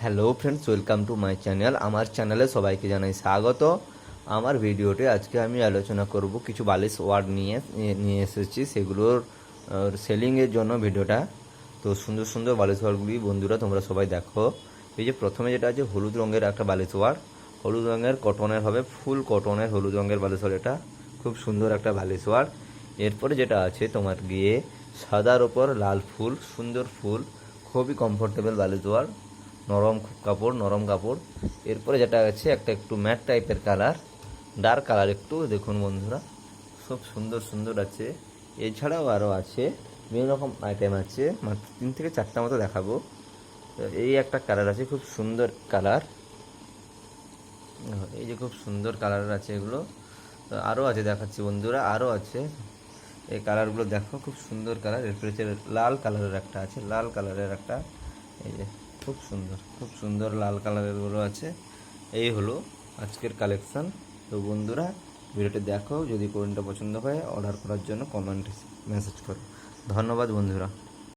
Hello friends, welcome to my channel. আমার চ্যানেলে সবাইকে জানাই স্বাগত। আমার ভিডিওতে আজকে আমি আলোচনা করব কিছু বালিশ ওয়ার্ড নিয়ে এসেছি, সেগুলোর সেলিংয়ের জন্য ভিডিওটা। তো সুন্দর সুন্দর বালিশ ওয়ার্ডগুলি বন্ধুরা তোমরা সবাই দেখো। এই যে প্রথমে যেটা আছে হলুদ রঙের একটা বালিশ ওয়ার্ড, হলুদ রঙের কটনের হবে, ফুল কটনের হলুদ রঙের বালিশ ওয়ার্ড। এটা খুব সুন্দর একটা বালিশ ওয়ার্ড। এরপরে যেটা আছে তোমার গিয়ে সাদার ওপর লাল ফুল, সুন্দর ফুল, খুবই কমফোর্টেবল বালিশ ওয়ার্ড, নরম কাপড়, নরম কাপড়। এরপরে যেটা আছে একটা একটু ম্যাট টাইপের কালার, ডার্ক কালার একটু, দেখুন বন্ধুরা খুব সুন্দর সুন্দর আছে। এছাড়াও আরও আছে বিভিন্ন রকম আইটেম আছে, মাত্র 3 থেকে 4টা মতো দেখাবো। তো এই একটা কালার আছে, খুব সুন্দর কালার, এই যে খুব সুন্দর কালার আছে এগুলো। তো আরও আছে দেখাচ্ছি বন্ধুরা, আরও আছে। এই কালারগুলো দেখো, খুব সুন্দর কালার। এরপরে হচ্ছে লাল কালারের একটা আছে, লাল কালারের একটা, এই যে খুব সুন্দর খুব সুন্দর লাল কালারেরগুলো আছে। এই হলো আজকের কালেকশান। তো বন্ধুরা ভিডিওটি দেখো, যদি কোনটা পছন্দ হয় অর্ডার করার জন্য কমেন্ট মেসেজ করো। ধন্যবাদ বন্ধুরা।